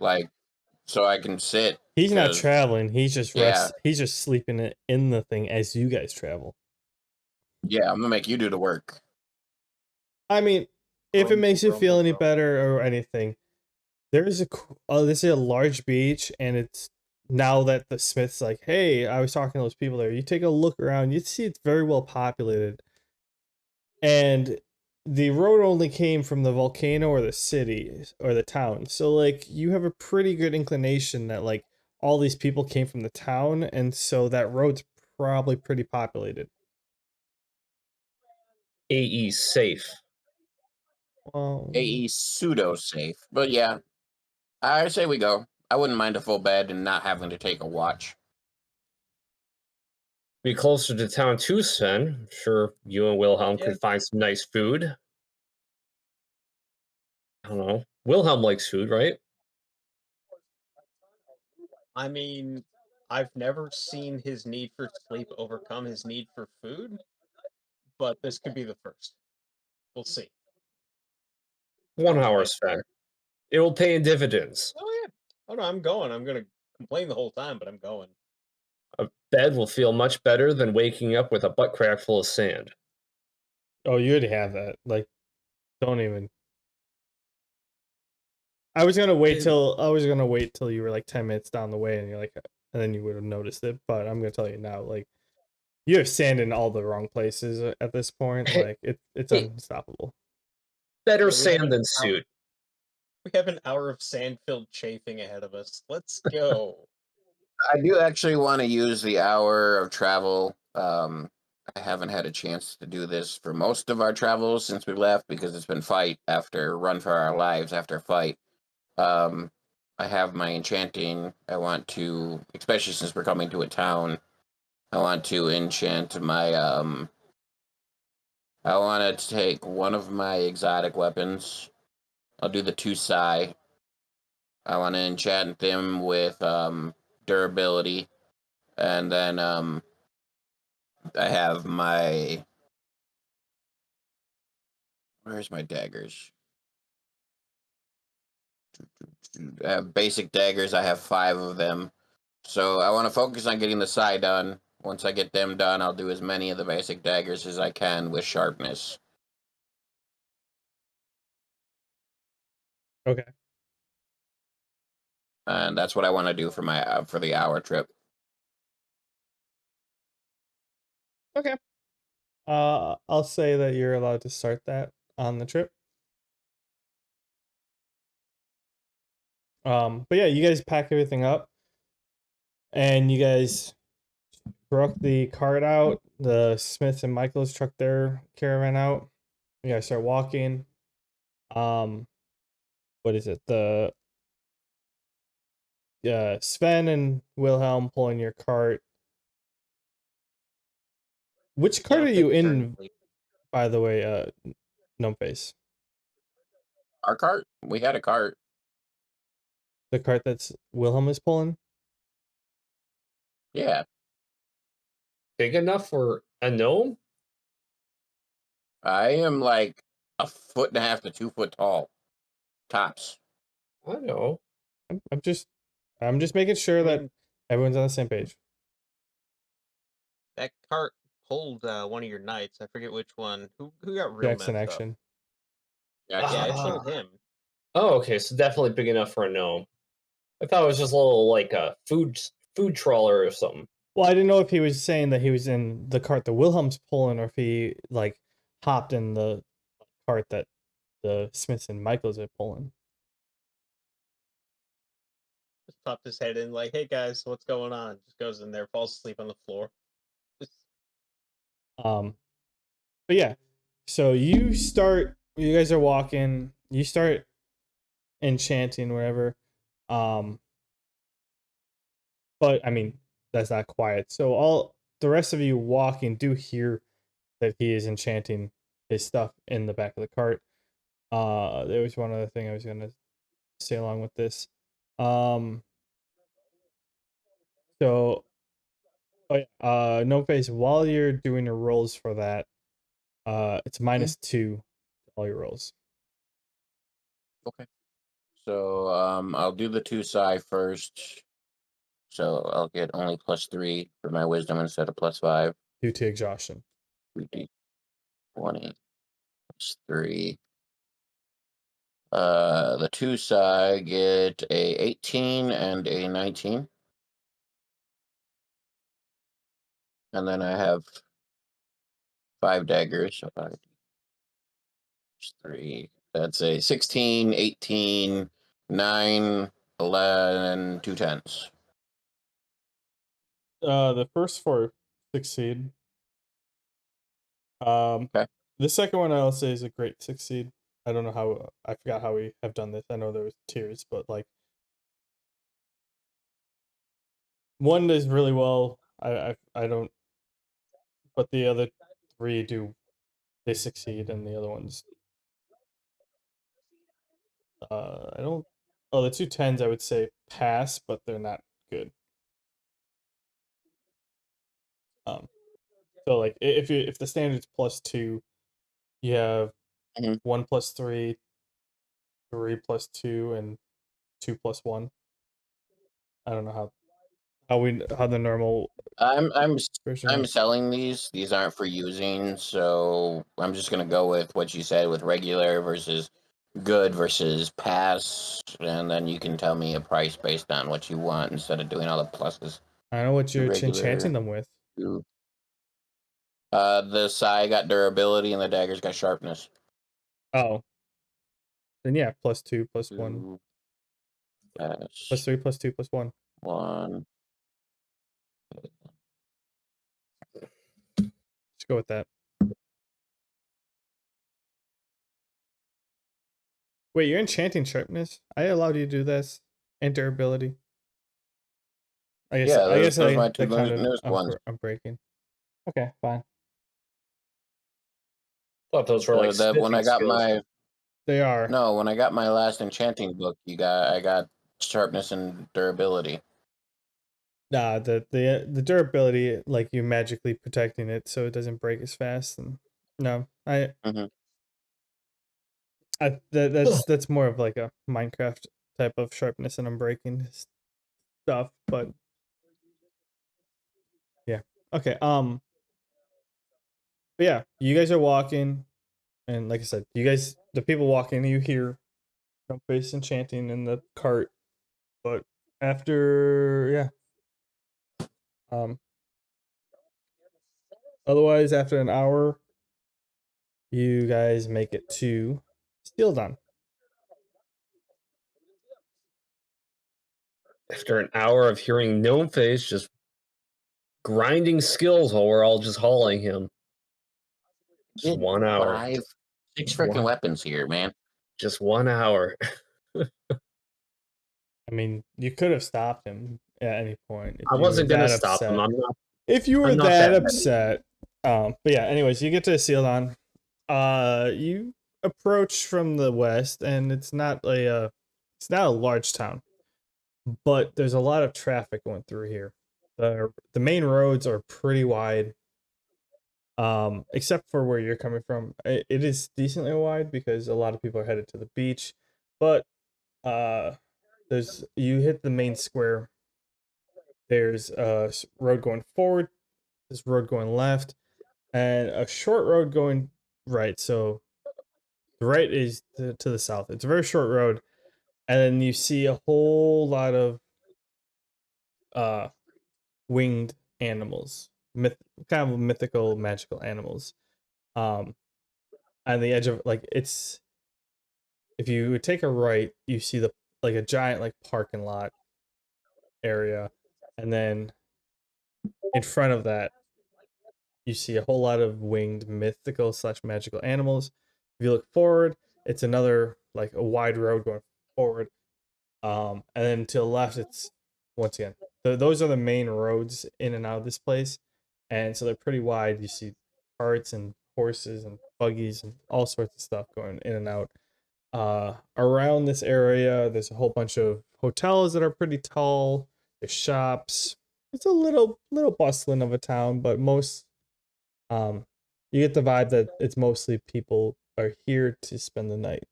so I can sit. He's not traveling. He's just He's just sleeping in the thing as you guys travel. Yeah, I'm gonna make you do the work. I mean, if it makes you feel any better or anything, this is a large beach, and it's now that the Smith's like, hey, I was talking to those people there. You take a look around, you see it's very well populated, and the road only came from the volcano or the city or the town. So you have a pretty good inclination that all these people came from the town, and so that road's probably pretty populated. AE safe. Well, AE pseudo safe, but yeah, I say we go. I wouldn't mind a full bed and not having to take a watch. Be closer to town too, Sven. I'm sure you and Wilhelm could find some nice food. I don't know. Wilhelm likes food, right? I mean, I've never seen his need for sleep overcome his need for food, but this could be the first. We'll see. 1 hour, Sven. It will pay in dividends. Oh yeah. Oh no, I'm going. I'm gonna complain the whole time, but I'm going. A bed will feel much better than waking up with a butt crack full of sand. Oh, you already have that. Like, don't even. I was gonna wait till you were like 10 minutes down the way, and you're like, and then you would have noticed it. But I'm gonna tell you now, like, you have sand in all the wrong places at this point. Like, it's Hey. unstoppable. Better Yeah, we sand have than an suit. We have an hour of sand-filled chafing ahead of us. Let's go. I do actually want to use the hour of travel. I haven't had a chance to do this for most of our travels since we left because it's been fight after run for our lives after fight. I have my enchanting. I want to, especially since we're coming to a town, I want to enchant my. I want to take one of my exotic weapons. I'll do the two psi. I want to enchant them with durability, and then I have my. Where's my daggers? I have basic daggers. I have 5 of them. So I want to focus on getting the psi done. Once I get them done, I'll do as many of the basic daggers as I can with sharpness. Okay. And that's what I want to do for my for the hour trip. Okay. I'll say that you're allowed to start that on the trip. But yeah, you guys pack everything up, and you guys truck the cart out. The Smiths and Michaels truck their caravan out. You guys start walking. What is it? The Sven and Wilhelm pulling your cart. Which cart Yeah, are I'll you take a turn in, to lead. by the way, Gnome Face? Our cart? We had a cart. The cart that's Wilhelm is pulling? Yeah. Big enough for a gnome? I am like 1.5 to 2 foot tall. Tops. I know. I'm just making sure I that mean, everyone's on the same page. that cart pulled one of your knights. I forget which one. Who got real Jackson messed up? action. Jackson Yeah, I action. pulled him. Oh, okay, so definitely big enough for a gnome. I thought it was just a little like a food trawler or something. Well, I didn't know if he was saying that he was in the cart that Wilhelm's pulling, or if he like hopped in the cart that the Smiths and Michaels are pulling. Just popped his head in like, hey guys, what's going on? Just goes in there, falls asleep on the floor. Just, But yeah, so you guys are walking, you start enchanting wherever. But I mean, that's not quiet. So all the rest of you walking do hear that he is enchanting his stuff in the back of the cart. There was one other thing I was gonna say along with this. So No Face, while you're doing your rolls for that, it's -2 to all your rolls. Okay. So I'll do the 2 psi first. So I'll get only +3 for my wisdom instead of +5. Due to exhaustion. 3d20 +3. The 2 psi get a 18 and a 19. And then I have 5 daggers. So 5 3. That's a 16, 18, 9, 11, 2 10s. The first 4 succeed. Okay. The second one I'll say is a great succeed. I don't know how, I forgot how we have done this. I know there was tiers, but like one does really well. I don't, but the other 3 they succeed, and the other ones I don't. Oh, the 2 10s I would say pass, but they're not good. So like if the standard's +2, you have Mhm. 1 + 3, 3 + 2, and 2 + 1. I don't know how the normal I'm version I'm works. selling these. These aren't for using, so I'm just gonna go with what you said with regular versus good versus pass, and then you can tell me a price based on what you want instead of doing all the pluses. I don't know what you're Regular. enchanting them with. The sai got durability and the daggers got sharpness. Oh. Then yeah, +2, +1. Two, pass, +3, +2, +1. 1. Let's go with that. Wait, you're enchanting sharpness? I allowed you to do this. And durability. I guess Yeah, I those guess my two that counted. newest ones. I'm breaking. Okay, fine. Thought those were like When I got skills. my They are. no, when I got my last enchanting book, I got sharpness and durability. Nah, the durability, like you magically protecting it so it doesn't break as fast. And no, Mhm. that's more of like a Minecraft type of sharpness and unbreaking stuff. But yeah, okay. But yeah, you guys are walking, and like I said, the people walking, you hear face enchanting in the cart. But after, yeah, otherwise after an hour, you guys make it to Steeldon. After an hour of hearing Gnome Face just grinding skills while we're all just hauling him. Just Get 1 hour. 6 freaking weapons here, man. Just 1 hour. I mean, you could have stopped him at any point. If I you wasn't were gonna that stop him. upset. I'm not. If you were I'm not that that upset. But yeah, anyways, you get to Steeldon. You approach from the west, and it's not a large town, but there's a lot of traffic going through here. The main roads are pretty wide. Except for where you're coming from, it is decently wide because a lot of people are headed to the beach. But you hit the main square. There's a road going forward, this road going left, and a short road going right. So the right is to the south. It's a very short road, and then you see a whole lot of winged animals, kind of mythical, magical animals. On the edge of it's, if you take a right, you see a giant parking lot area, and then in front of that you see a whole lot of winged mythical / magical animals. If you look forward, it's another a wide road going forward. And then to the left, it's once again those are the main roads in and out of this place, and so they're pretty wide. You see carts and horses and buggies and all sorts of stuff going in and out. Around this area, there's a whole bunch of hotels that are pretty tall. There's shops. It's a little bustling of a town, but you get the vibe that it's mostly people are here to spend the night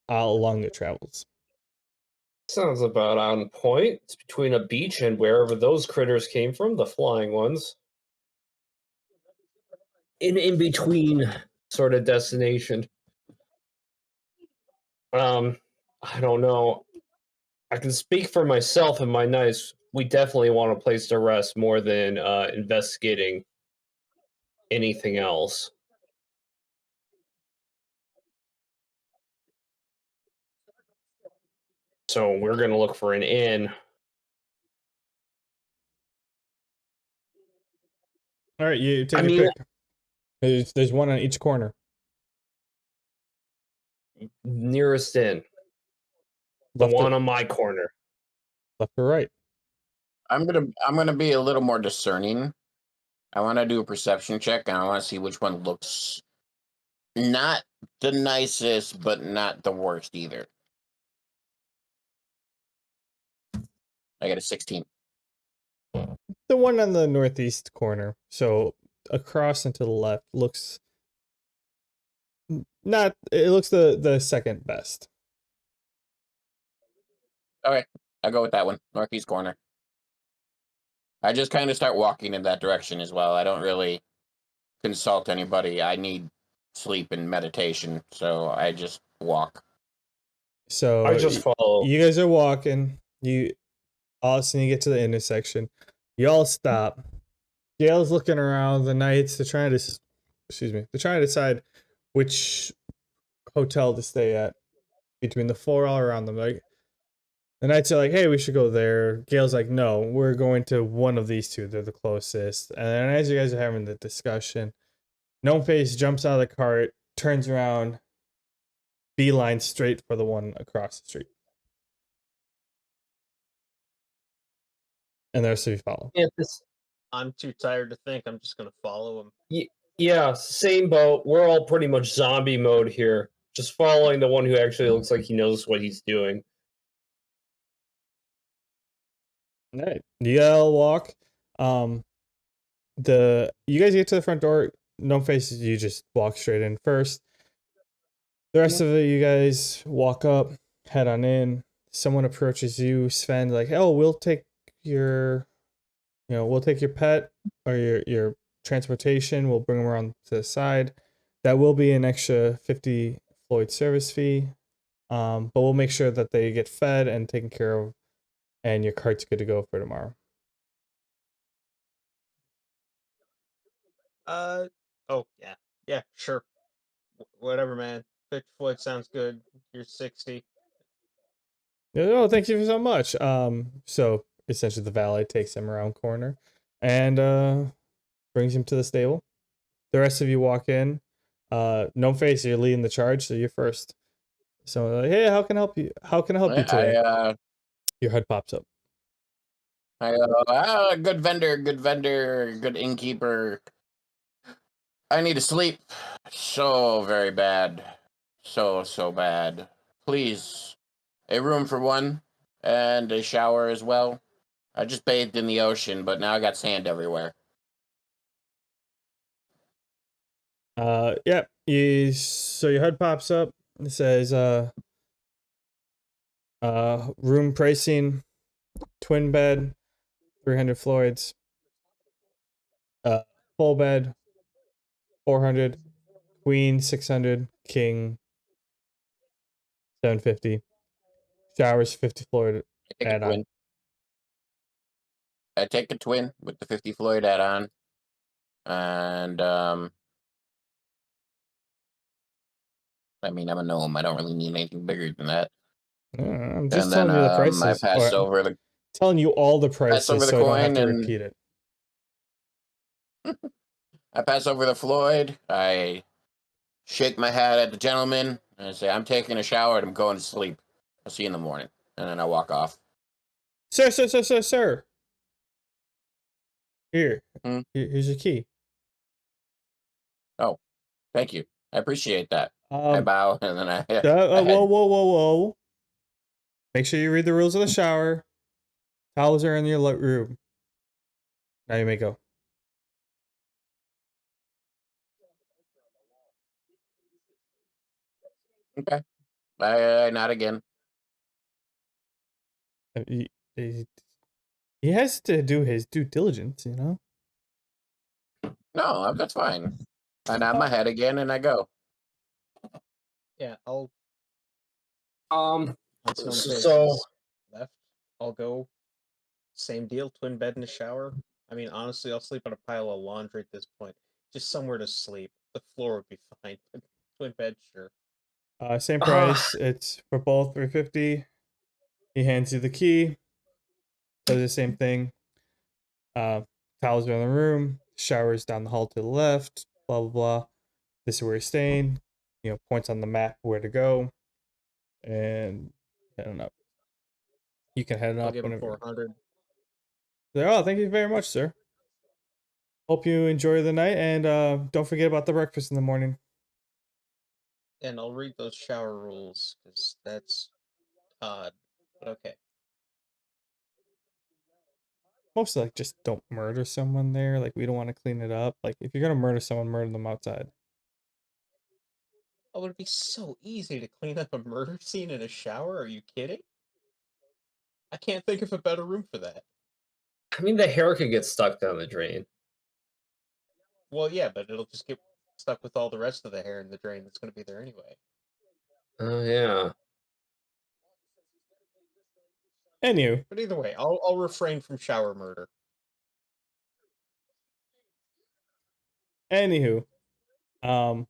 along their travels. Sounds about on point. It's between a beach and wherever those critters came from, the flying ones. In between sort of destination. I don't know. I can speak for myself and my knights. We definitely want a place to rest more than investigating anything else. So we're going to look for an inn. All right, you take your pick. There's one on each corner. Nearest inn. The one on my corner. Left or right? I'm gonna be a little more discerning. I want to do a perception check, and I want to see which one looks not the nicest, but not the worst either. I got a 16. The one on the northeast corner, so across and to the left, looks not. It looks the second best. Okay. I go with that one, northeast corner. I just kind of start walking in that direction as well. I don't really consult anybody. I need sleep and meditation, so I just walk. So I just follow. you guys are walking. You all of a sudden you get to the intersection. You all stop. Gail's looking around. The knights. They're trying to, they're trying to decide which hotel to stay at between the four all around them. Like the knights are like, "Hey, we should go there." Gail's like, "No, we're going to one of these two. They're the closest." And then as you guys are having the discussion, Gnome Face jumps out of the cart, turns around, beeline straight for the one across the street. And the rest of you follow. Yeah, I'm too tired to think. I'm just gonna follow him. yeah, same boat. We're all pretty much zombie mode here. Just following the one who actually looks like he knows what he's doing. All right. You all walk. You guys get to the front door. No faces. You just walk straight in first. The rest of it, you guys walk up, head on in. Someone approaches you, Sven, like, "Oh, we'll take your, we'll take your pet or your transportation. We'll bring them around to the side. That will be an extra 50 Floyd service fee. But we'll make sure that they get fed and taken care of, and your cart's good to go for tomorrow." Oh yeah, yeah, sure. Whatever, man. 50 Floyd sounds good. You're 60. Oh, thank you so much. So essentially the valet takes him around corner and brings him to the stable. The rest of you walk in. No face, you're leading the charge, so you're first. So like, "Hey, how can I help you? How can I help you today?" Your head pops up. Good vendor, good innkeeper. I need to sleep so very bad. So bad. Please, a room for one and a shower as well. I just bathed in the ocean, but now I got sand everywhere. Yeah. So your head pops up. It says room pricing, twin bed, 300 Floyds. Full bed, 400, queen 600, king 750, showers 50 Floyd I take a add on. twin. I take a twin with the 50 Floyd add-on, and I mean, I'm a gnome. I don't really need anything bigger than that. I'm just And telling then you the prices. I pass over the telling you all the prices over the so I don't have coin to and repeat it. I pass over the Floyd. I shake my hat at the gentleman and I say, "I'm taking a shower and I'm going to sleep. I'll see you in the morning." And then I walk off. Sir. Here. Hmm? Here's your key. Oh, thank you. I appreciate that. I bow and then I head. Whoa. Make sure you read the rules of the shower. Towels are in your room. Now you may go. Okay. I nod again. He has to do his due diligence, you know? No, that's fine. I nod my head again and I go. Yeah, I'll. So Left. I'll go. Same deal. Twin bed and a shower. I mean, honestly, I'll sleep on a pile of laundry at this point. Just somewhere to sleep. The floor would be fine. But twin bed, sure. Same price. It's for both 350. He hands you the key. Does the same thing. Towels are in the room. Showers down the hall to the left. Blah blah blah. This is where you're staying. Points on the map where to go. And heading up. You can head I'll up give him whenever. 400. Oh, thank you very much, sir. Hope you enjoy the night, and don't forget about the breakfast in the morning. And I'll read those shower rules, because that's odd. But okay. Mostly, like, just don't murder someone there. Like, we don't want to clean it up. Like, if you're gonna murder someone, murder them outside. Oh, it'd be so easy to clean up a murder scene in a shower? Are you kidding? I can't think of a better room for that. I mean, the hair could get stuck down the drain. Well, yeah, but it'll just get stuck with all the rest of the hair in the drain that's going to be there anyway. Oh, yeah. Anywho, But either way, I'll refrain from shower murder. um,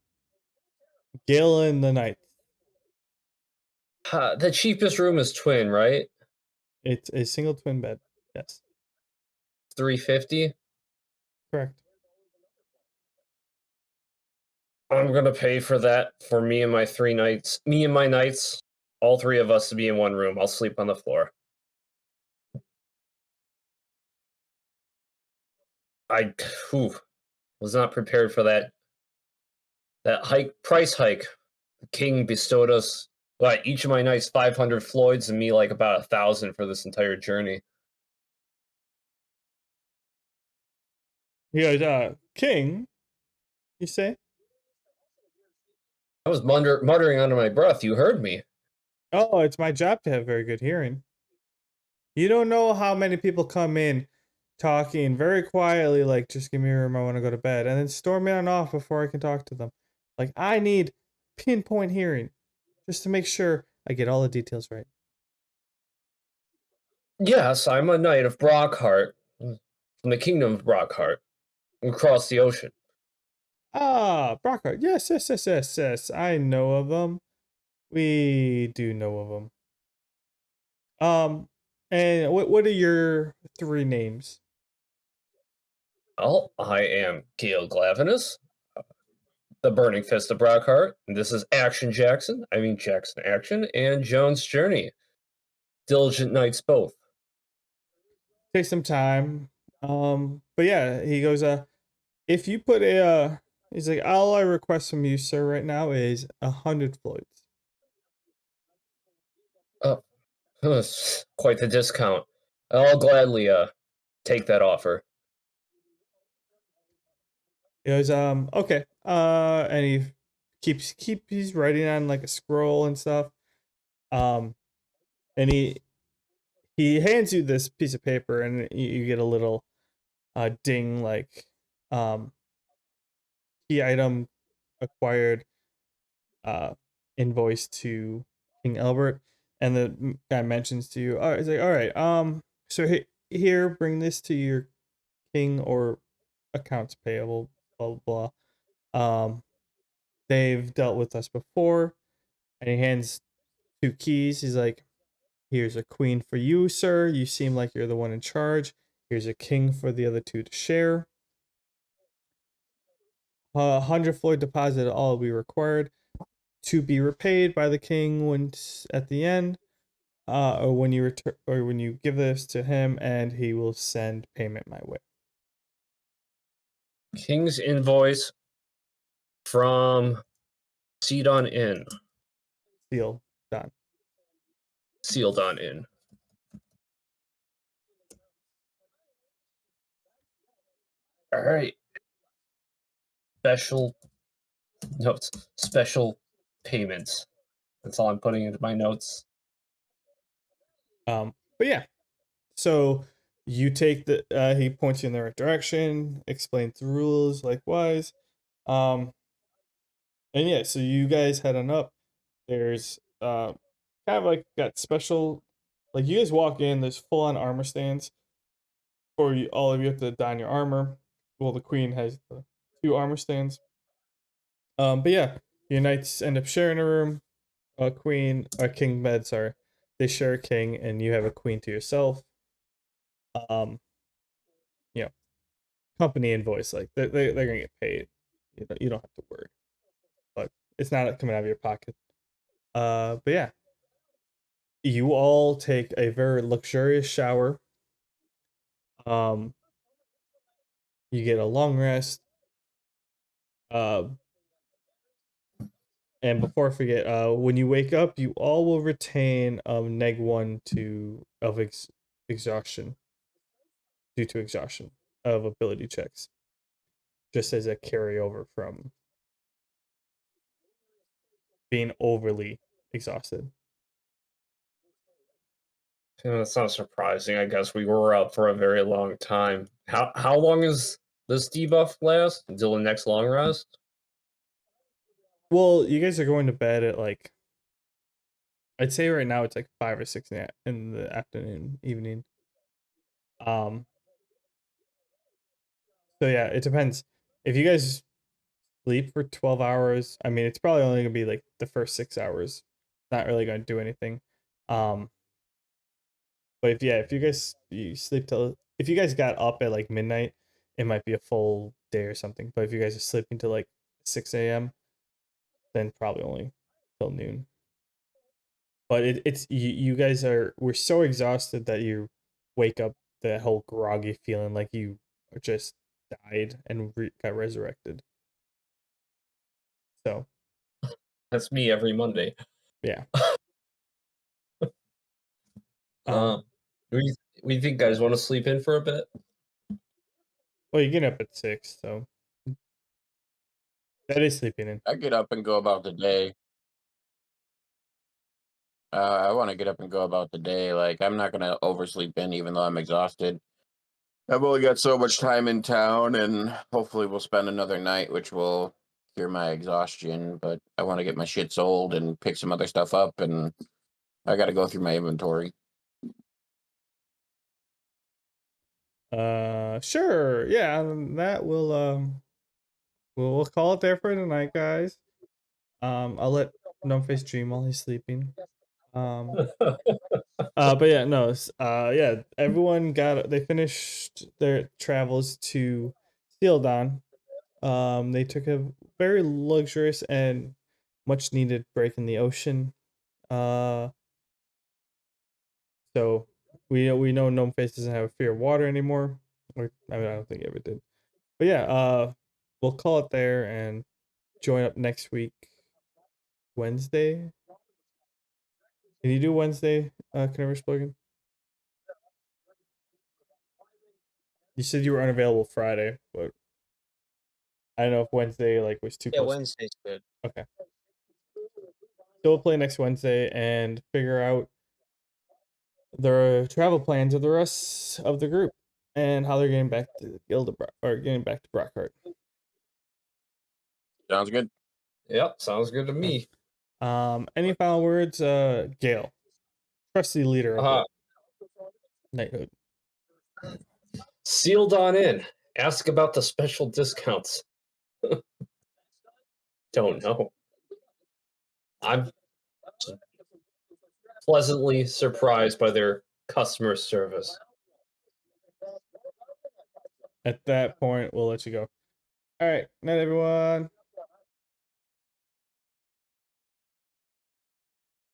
Gale in the night. The cheapest room is twin, right? It's a single twin bed. Yes, 350. correct. I'm gonna pay for that for me and my 3 nights. Me and my nights, all 3 of us to be in one room. I'll sleep on the floor. I was not prepared for that price hike. The king bestowed us each of my nights 500 Floyds and me like about 1,000 for this entire journey. He goes, King, you say? I was muttering under my breath. You heard me. Oh, it's my job to have very good hearing. You don't know how many people come in talking very quietly, like, just give me a room, I want to go to bed, and then storming on off before I can talk to them. Like, I need pinpoint hearing just to make sure I get all the details right. Yes, I'm a knight of Brockheart, from the kingdom of Brockheart, across the ocean. Ah, Brockheart. Yes. I know of them. We do know of them. And what are your 3 names? Well, I am Gale Glavinus, the Burning Fist of Brockheart, and this is Action Jackson. I mean Jackson Action, and Jones Journey. Diligent knights both. Take some time. But yeah, he goes, if you put he's like, all I request from you, sir, right now is 100 Floyds. Oh, quite the discount. I'll gladly take that offer. He goes, okay. And he's writing on like a scroll and stuff. And he hands you this piece of paper, and you get a little ding, like key item acquired, invoice to King Albert. And the guy mentions to you, he's like, all right, so here, bring this to your king or accounts payable, blah blah blah. They've dealt with us before. And he hands 2 keys. He's like, here's a queen for you, sir. You seem like you're the one in charge. Here's a king for the other 2 to share. 100 Floyd deposit, all will be required to be repaid by the king once at the end, or when you return, or when you give this to him, and he will send payment my way. King's invoice from Cedon Inn. Seal done. Sealed on Inn. All right. Special notes. Special payments. That's all I'm putting into my notes. But yeah, so you take the he points you in the right direction, explains the rules likewise. And yeah, so you guys head on up. There's kind of like got special, like you guys walk in, there's full on armor stands for you, all of you have to don your armor. Well, the queen has the 2 armor stands. But yeah, your knights end up sharing a room. A king bed, sorry. They share a king, and you have a queen to yourself. You know, company invoice, like they're gonna get paid. You don't have to worry. But it's not coming out of your pocket. But yeah. You all take a very luxurious shower. You get a long rest. And before I forget, when you wake up, you all will retain -1 of exhaustion due to exhaustion of ability checks, just as a carryover from being overly exhausted. That's not surprising. I guess we were up for a very long time. How long is this debuff last? Until the next long rest? Well, you guys are going to bed at like, I'd say right now it's like 5 or 6 in the afternoon, evening. So yeah, it depends. If you guys sleep for 12 hours, I mean, it's probably only gonna be like the first 6 hours. Not really gonna do anything. But if you sleep till, if you guys got up at like midnight, it might be a full day or something. But if you guys are sleeping till like 6 a.m., then probably only till noon. But it's you guys we're so exhausted that you wake up that whole groggy feeling like you just died and got resurrected. So That's me every Monday. yeah. We think guys want to sleep in for a bit? Well, you get up at 6, so that is sleeping in. I get up and go about the day. I want to get up and go about the day. Like, I'm not gonna oversleep in, even though I'm exhausted. I've only got so much time in town, and hopefully we'll spend another night, which will cure my exhaustion. But I want to get my shit sold and pick some other stuff up, and I got to go through my inventory. Sure. Yeah, that will we'll call it there for tonight, guys. I'll let Numbface dream while he's sleeping. But yeah, no, yeah, everyone they finished their travels to Sealdon. They took a very luxurious and much needed break in the ocean. So we know Gnome Face doesn't have a fear of water anymore. Or I mean, I don't think he ever did. But yeah, we'll call it there and join up next week, Wednesday. Can you do Wednesday, Carnivorous Slogan? You said you were unavailable Friday, but I don't know if Wednesday like was too Yeah, close. Wednesday's good. Okay. So we'll play next Wednesday and figure out the travel plans of the rest of the group and how they're getting back to getting back to Brockheart. Sounds good. Yep, sounds good to me. Any final words, Gale, trusty leader of the knighthood? Sealed on in. Ask about the special discounts. Don't know. I'm pleasantly surprised by their customer service. At that point, we'll let you go. All right, night, everyone.